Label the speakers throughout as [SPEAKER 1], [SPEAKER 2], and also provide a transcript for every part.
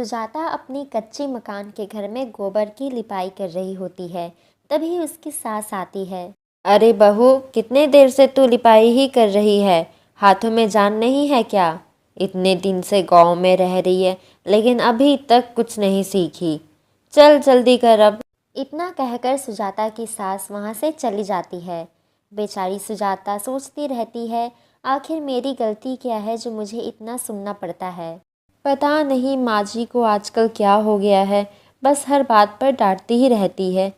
[SPEAKER 1] सुजाता अपनी कच्ची मकान के घर में गोबर की लिपाई कर रही होती है। तभी उसकी सास आती है। अरे बहू, कितने देर से तू लिपाई ही कर रही है? हाथों में जान नहीं है क्या? इतने दिन से गांव में रह रही है लेकिन अभी तक कुछ नहीं सीखी। चल जल्दी कर अब। इतना कहकर सुजाता की सास वहाँ से चली जाती है। बेचारी सुजाता सोचती रहती है, आखिर मेरी गलती क्या है जो मुझे इतना सुनना पड़ता है। पता नहीं माँ जी को आजकल क्या हो गया है, बस हर बात पर डांटती ही रहती है।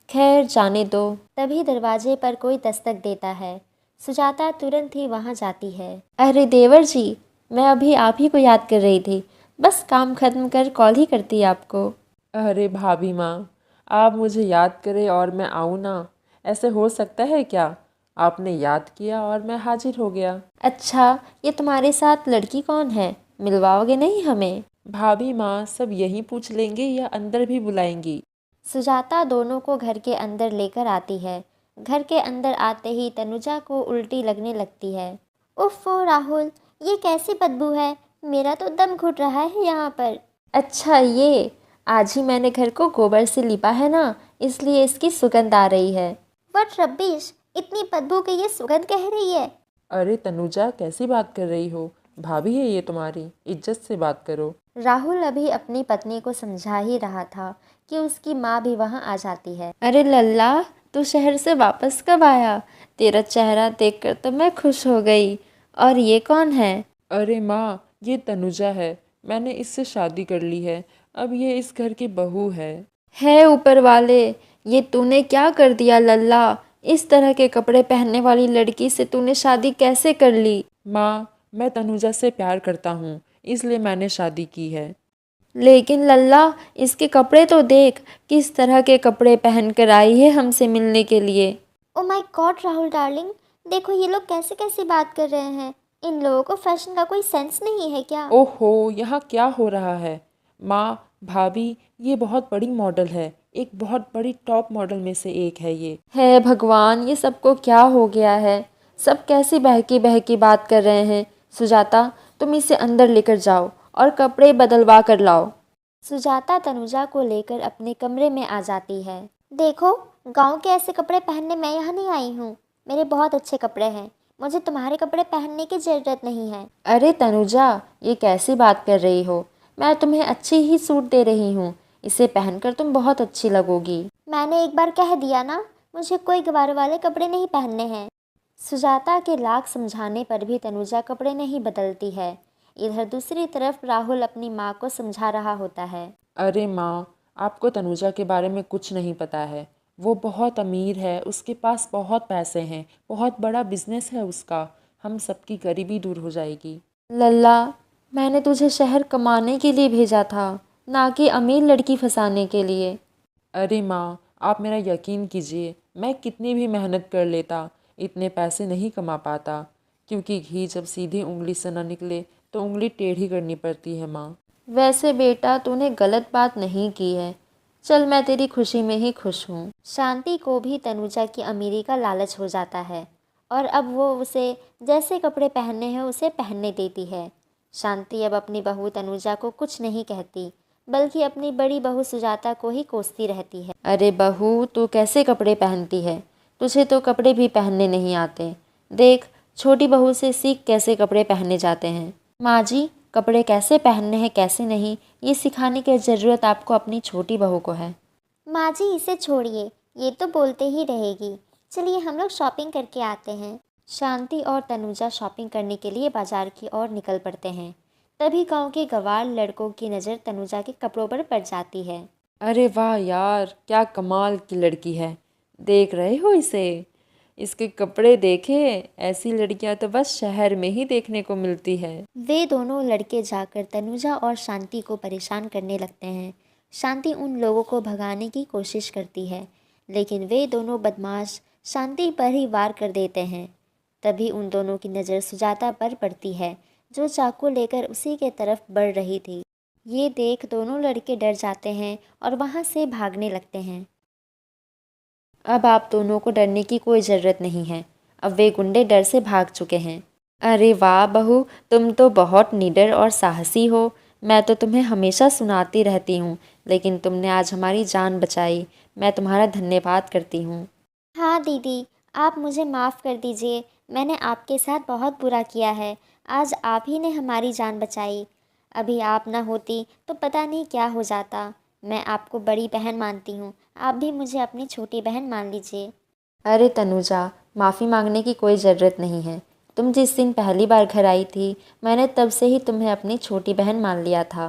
[SPEAKER 1] खैर जाने दो। तभी दरवाजे पर कोई दस्तक देता है। सुजाता तुरंत ही वहाँ जाती है। अरे देवर जी, मैं अभी आप ही को याद कर रही थी। बस काम खत्म कर कॉल ही करती आपको।
[SPEAKER 2] अरे भाभी माँ, आप मुझे याद करें और मैं आऊँ ना? ऐसे हो सकता है क्या? आपने याद किया और मैं हाजिर हो गया।
[SPEAKER 1] अच्छा, ये तुम्हारे साथ लड़की कौन है? मिलवाओगे नहीं हमें?
[SPEAKER 2] भाभी माँ, सब यहीं पूछ लेंगे या अंदर भी बुलाएंगी?
[SPEAKER 1] सुजाता दोनों को घर के अंदर लेकर आती है। घर के अंदर आते ही तनुजा को उल्टी लगने लगती है। उफ़्फ़ो राहुल, ये कैसी बदबू है? मेरा तो दम घुट रहा है यहाँ पर। अच्छा ये, आज ही मैंने घर को गोबर से लिपा है ना, इसलिए इसकी सुगंध आ रही है। व्हाट रब्बिश, इतनी बदबू की ये सुगंध कह रही है।
[SPEAKER 2] अरे तनुजा, कैसी बात कर रही हो? भाभी है ये तुम्हारी, इज्जत से बात करो।
[SPEAKER 1] राहुल अभी अपनी पत्नी को समझा ही रहा था कि उसकी माँ भी वहाँ आ जाती है। अरे लल्ला, तू शहर से वापस कब आया? तेरा चेहरा देखकर तो मैं खुश हो गई। और ये कौन है?
[SPEAKER 2] अरे माँ, ये तनुजा है। मैंने इससे शादी कर ली है। अब ये इस घर की बहू है।
[SPEAKER 1] ऊपर वाले, ये तूने क्या कर दिया लल्ला? इस तरह के कपड़े पहनने वाली लड़की से तूने शादी कैसे कर ली?
[SPEAKER 2] माँ, मैं तनुजा से प्यार करता हूँ, इसलिए मैंने शादी की है।
[SPEAKER 1] लेकिन लल्ला, इसके कपड़े तो देख, किस तरह के कपड़े पहन कर आई है हमसे मिलने के लिए। Oh my God Rahul darling, देखो ये लोग कैसे कैसे बात कर रहे हैं। इन लोगों को फैशन का कोई सेंस नहीं है क्या?
[SPEAKER 2] ओहो, यहाँ क्या हो रहा है? माँ, भाभी, ये बहुत बड़ी मॉडल है। एक बहुत बड़ी टॉप मॉडल में से एक है ये।
[SPEAKER 1] हे भगवान, ये सबको क्या हो गया है? सब कैसी बहकी बहकी बात कर रहे हैं। सुजाता, तुम इसे अंदर लेकर जाओ और कपड़े बदलवा कर लाओ। सुजाता तनुजा को लेकर अपने कमरे में आ जाती है। देखो, गांव के ऐसे कपड़े पहनने मैं यहाँ नहीं आई हूँ। मेरे बहुत अच्छे कपड़े हैं, मुझे तुम्हारे कपड़े पहनने की ज़रूरत नहीं है। अरे तनुजा, ये कैसी बात कर रही हो? मैं तुम्हें अच्छी ही सूट दे रही हूँ। इसे पहनकर तुम बहुत अच्छी लगोगी। मैंने एक बार कह दिया ना, मुझे कोई गवार वाले कपड़े नहीं पहनने हैं। सुजाता के लाख समझाने पर भी तनुजा कपड़े नहीं बदलती है। इधर दूसरी तरफ राहुल अपनी माँ को समझा रहा होता है।
[SPEAKER 2] अरे माँ, आपको तनुजा के बारे में कुछ नहीं पता है। वो बहुत अमीर है, उसके पास बहुत पैसे हैं, बहुत बड़ा बिजनेस है उसका। हम सबकी गरीबी दूर हो जाएगी।
[SPEAKER 1] लल्ला, मैंने तुझे शहर कमाने के लिए भेजा था, ना कि अमीर लड़की फंसाने के लिए।
[SPEAKER 2] अरे माँ, आप मेरा यकीन कीजिए, मैं कितनी भी मेहनत कर लेता, इतने पैसे नहीं कमा पाता। क्योंकि घी जब सीधी उंगली से न निकले तो उंगली टेढ़ी करनी पड़ती है माँ।
[SPEAKER 1] वैसे बेटा, तूने गलत बात नहीं की है। चल, मैं तेरी खुशी में ही खुश हूँ। शांति को भी तनुजा की अमीरी का लालच हो जाता है और अब वो उसे जैसे कपड़े पहनने हैं उसे पहनने देती है। शांति अब अपनी बहू तनुजा को कुछ नहीं कहती, बल्कि अपनी बड़ी बहू सुजाता को ही कोसती रहती है। अरे बहू, तू कैसे कपड़े पहनती है? तुझे तो कपड़े भी पहनने नहीं आते। देख, छोटी बहू से सीख कैसे कपड़े पहने जाते हैं। माँ जी, कपड़े कैसे पहनने हैं कैसे नहीं, ये सिखाने की ज़रूरत आपको अपनी छोटी बहू को है। माँ जी, इसे छोड़िए, ये तो बोलते ही रहेगी। चलिए हम लोग शॉपिंग करके आते हैं। शांति और तनुजा शॉपिंग करने के लिए बाजार की ओर निकल पड़ते हैं। तभी गांव के गवार लड़कों की नज़र तनुजा के कपड़ों पर पड़ जाती है।
[SPEAKER 2] अरे वाह यार, क्या कमाल की लड़की है। देख रहे हो इसे? इसके कपड़े देखे? ऐसी लड़कियां तो बस शहर में ही देखने को मिलती है।
[SPEAKER 1] वे दोनों लड़के जाकर तनुजा और शांति को परेशान करने लगते हैं। शांति उन लोगों को भगाने की कोशिश करती है, लेकिन वे दोनों बदमाश शांति पर ही वार कर देते हैं। तभी उन दोनों की नज़र सुजाता पर पड़ती है, जो चाकू लेकर उसी के तरफ बढ़ रही थी। ये देख दोनों लड़के डर जाते हैं और वहाँ से भागने लगते हैं। अब आप दोनों को डरने की कोई ज़रूरत नहीं है। अब वे गुंडे डर से भाग चुके हैं। अरे वाह बहू, तुम तो बहुत निडर और साहसी हो। मैं तो तुम्हें हमेशा सुनाती रहती हूँ, लेकिन तुमने आज हमारी जान बचाई। मैं तुम्हारा धन्यवाद करती हूँ। हाँ दीदी, आप मुझे माफ़ कर दीजिए। मैंने आपके साथ बहुत बुरा किया है। आज आप ही ने हमारी जान बचाई। अभी आप ना होती तो पता नहीं क्या हो जाता। मैं आपको बड़ी बहन मानती हूँ, आप भी मुझे अपनी छोटी बहन मान लीजिए। अरे तनुजा, माफ़ी मांगने की कोई ज़रूरत नहीं है। तुम जिस दिन पहली बार घर आई थी, मैंने तब से ही तुम्हें अपनी छोटी बहन मान लिया था।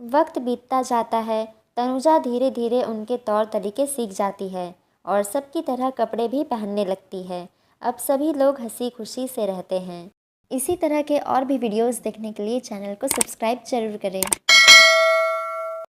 [SPEAKER 1] वक्त बीतता जाता है, तनुजा धीरे धीरे उनके तौर तरीके सीख जाती है और सबकी तरह कपड़े भी पहनने लगती है। अब सभी लोग हंसी खुशी से रहते हैं। इसी तरह के और भी वीडियोस देखने के लिए चैनल को सब्सक्राइब जरूर करें।